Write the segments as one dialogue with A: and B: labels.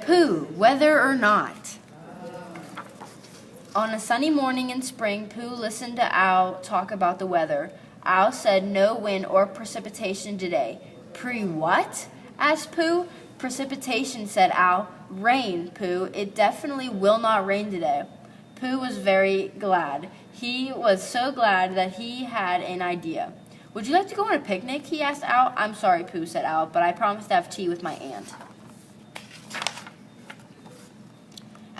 A: Pooh, whether or not. On a sunny morning in spring, Pooh listened to Owl talk about the weather. Owl said no wind or precipitation today. What? Asked Pooh. Precipitation, said Owl. Rain, Pooh. It definitely will not rain today. Pooh was very glad. He was so glad that he had an idea. Would you like to go on a picnic? He asked Owl. I'm sorry, Pooh, said Owl, but I promised to have tea with my aunt.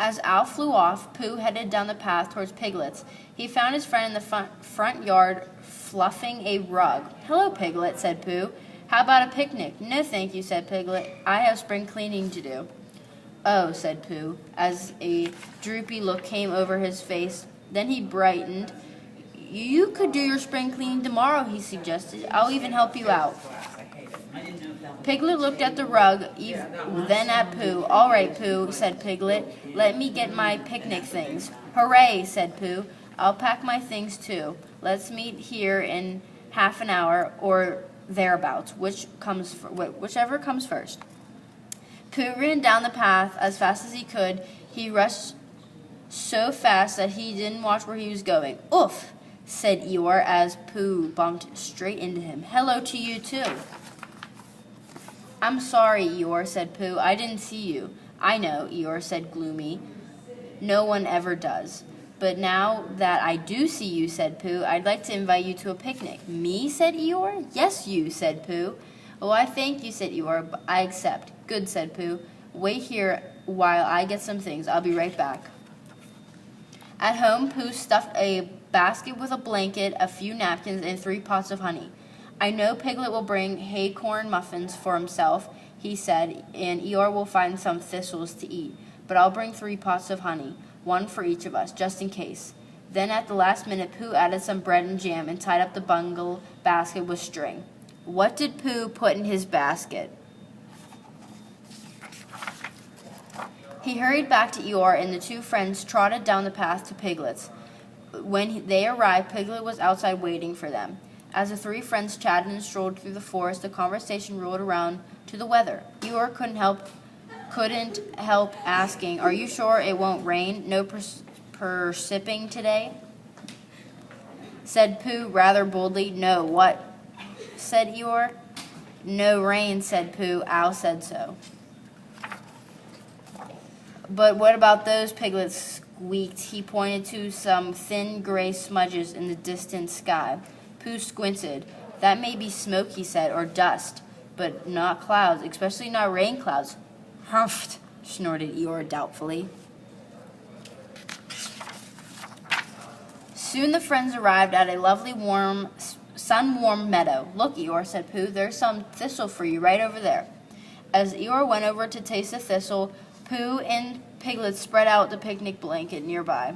A: As Owl flew off, Pooh headed down the path towards Piglet's. He found his friend in the front yard fluffing a rug. Hello, Piglet, said Pooh. How about a picnic? No, thank you, said Piglet. I have spring cleaning to do. Oh, said Pooh, as a droopy look came over his face. Then he brightened. You could do your spring cleaning tomorrow, he suggested. I'll even help you out. Piglet looked at the rug, then at Pooh. All right, Pooh, said Piglet. Let me get my picnic things. Hooray, said Pooh. I'll pack my things too. Let's meet here in half an hour or thereabouts, whichever comes first. Pooh ran down the path as fast as he could. He rushed so fast that he didn't watch where he was going. Oof, said Eeyore as Pooh bumped straight into him. Hello to you too. I'm sorry, Eeyore, said Pooh. I didn't see you. I know, Eeyore said gloomy. No one ever does. But now that I do see you, said Pooh, I'd like to invite you to a picnic. Me, said Eeyore. Yes, you, said Pooh. Oh, I thank you, said Eeyore, but I accept. Good, said Pooh. Wait here while I get some things. I'll be right back. At home, Pooh stuffed a basket with a blanket, a few napkins, and 3 pots of honey. I know Piglet will bring hay-corn muffins for himself, he said, and Eeyore will find some thistles to eat. But I'll bring 3 pots of honey, 1 for each of us, just in case. Then at the last minute, Pooh added some bread and jam and tied up the bundle basket with string. What did Pooh put in his basket? He hurried back to Eeyore, and the 2 friends trotted down the path to Piglet's. When they arrived, Piglet was outside waiting for them. As the 3 friends chatted and strolled through the forest, the conversation rolled around to the weather. Eeyore couldn't help asking, Are you sure it won't rain? No preciping today? Said Pooh rather boldly. No, what? Said Eeyore. No rain, said Pooh. Owl said so. But what about those? Piglet squeaked. He pointed to some thin gray smudges in the distant sky. Pooh squinted. That may be smoke, he said, or dust, but not clouds, especially not rain clouds. Humph, snorted Eeyore doubtfully. Soon the friends arrived at a lovely sun-warmed meadow. Look, Eeyore, said Pooh, there's some thistle for you right over there. As Eeyore went over to taste the thistle, Pooh and Piglet spread out the picnic blanket nearby.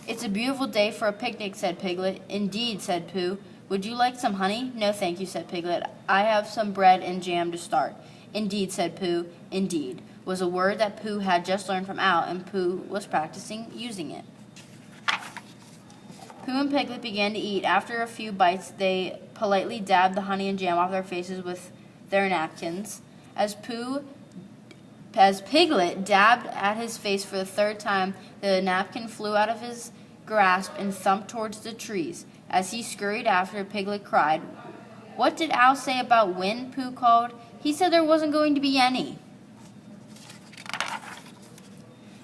A: It's a beautiful day for a picnic, said Piglet. Indeed, said Pooh. Would you like some honey? No, thank you, said Piglet. I have some bread and jam to start. Indeed, said Pooh. Indeed was a word that Pooh had just learned from Owl, and Pooh was practicing using it. Pooh and Piglet began to eat. After a few bites, they politely dabbed the honey and jam off their faces with their napkins. As Piglet dabbed at his face for the 3rd time, the napkin flew out of his grasp and thumped towards the trees. As he scurried after, Piglet cried. What did Owl say about wind? Pooh called. He said there wasn't going to be any.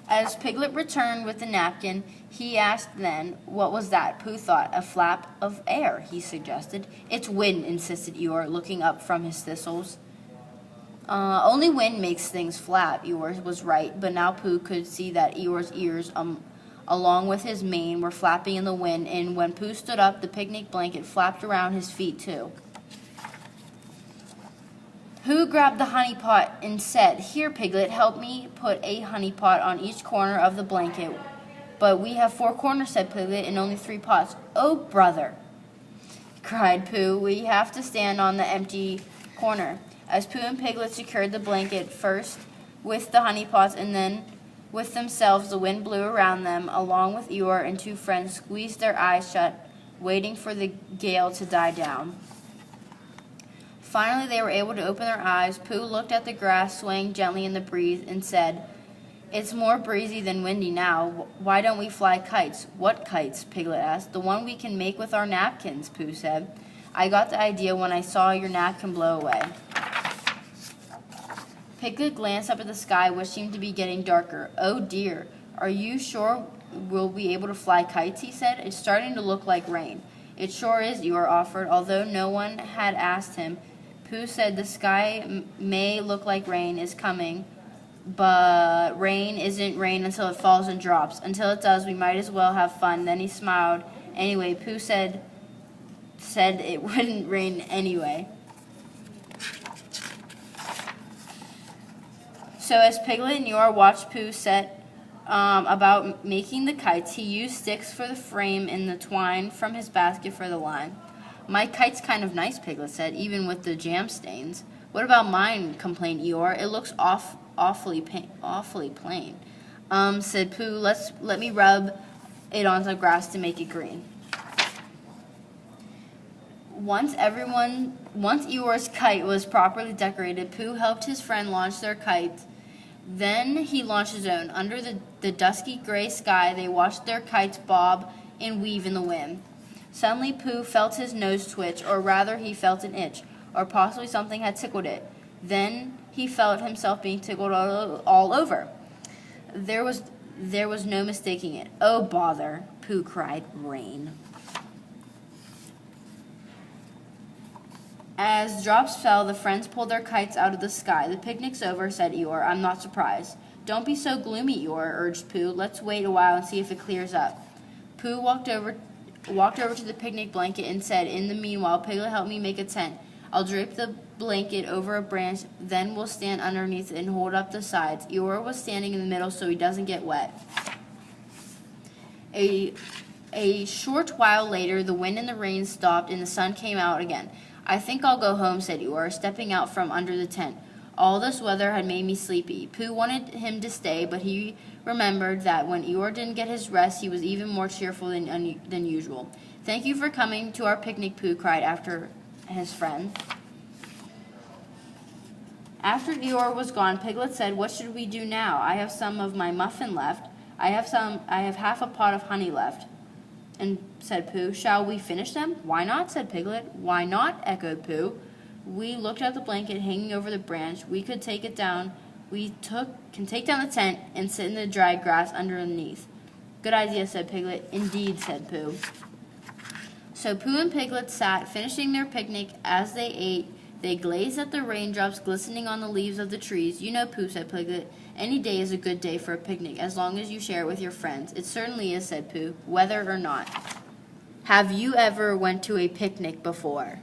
A: As Piglet returned with the napkin, he asked then, what was that? Pooh thought. A flap of air, he suggested. It's wind, insisted Eeyore, looking up from his thistles. Only wind makes things flap, Eeyore was right, but now Pooh could see that Eeyore's ears, along with his mane, were flapping in the wind, and when Pooh stood up, the picnic blanket flapped around his feet, too. Pooh grabbed the honey pot and said, Here, Piglet, help me put a honey pot on each corner of the blanket. But we have 4 corners, said Piglet, and only 3 pots. Oh, brother, cried Pooh, we have to stand on the empty corner. As Pooh and Piglet secured the blanket first with the honey pots and then with themselves, the wind blew around them, along with Eeyore and 2 friends squeezed their eyes shut, waiting for the gale to die down. Finally, they were able to open their eyes. Pooh looked at the grass swaying gently in the breeze and said, "It's more breezy than windy now. Why don't we fly kites?" "What kites?" Piglet asked. "The one we can make with our napkins," Pooh said. "I got the idea when I saw your napkin blow away." Piglet glanced up at the sky, which seemed to be getting darker. "Oh dear, are you sure we'll be able to fly kites?" he said. "It's starting to look like rain." "It sure is," Eeyore offered. Although no one had asked him, Pooh said the sky may look like rain is coming, but rain isn't rain until it falls and drops. Until it does, we might as well have fun. Then he smiled. Anyway, Pooh said it wouldn't rain anyway. So as Piglet and Eeyore watched Pooh set about making the kites, he used sticks for the frame and the twine from his basket for the line. "My kite's kind of nice," Piglet said, "even with the jam stains." "What about mine?" complained Eeyore. "It looks awfully plain." Said Pooh, let me rub it onto the grass to make it green." Once Eeyore's kite was properly decorated, Pooh helped his friend launch their kite. Then he launched his own. Under the dusky gray sky, they watched their kites bob and weave in the wind. Suddenly, Pooh felt his nose twitch, or rather, he felt an itch, or possibly something had tickled it. Then he felt himself being tickled all over. There was no mistaking it. "Oh, bother," Pooh cried. "Rain." As drops fell, the friends pulled their kites out of the sky. "The picnic's over," said Eeyore. "I'm not surprised." "Don't be so gloomy, Eeyore," urged Pooh. "Let's wait a while and see if it clears up." Pooh walked over to the picnic blanket and said, "In the meanwhile, Piglet, help me make a tent. I'll drape the blanket over a branch, then we'll stand underneath it and hold up the sides." Eeyore was standing in the middle so he doesn't get wet. A short while later, the wind and the rain stopped and the sun came out again. "I think I'll go home," said Eeyore, stepping out from under the tent. "All this weather had made me sleepy." Pooh wanted him to stay, but he remembered that when Eeyore didn't get his rest, he was even more cheerful than usual. "Thank you for coming to our picnic," Pooh cried after his friend. After Eeyore was gone, Piglet said, "What should we do now? I have some of my muffin left. I have half a pot of honey left." And said Pooh, "Shall we finish them?" "Why not?" said Piglet. "Why not?" echoed Pooh. "We looked at the blanket hanging over the branch. We could take it down. Can take down the tent and sit in the dry grass underneath." "Good idea," said Piglet. "Indeed," said Pooh. So Pooh and Piglet sat, finishing their picnic. As they ate, they gazed at the raindrops glistening on the leaves of the trees. "You know, Pooh," said Piglet, "any day is a good day for a picnic, as long as you share it with your friends." "It certainly is," said Pooh, "whether or not." Have you ever went to a picnic before?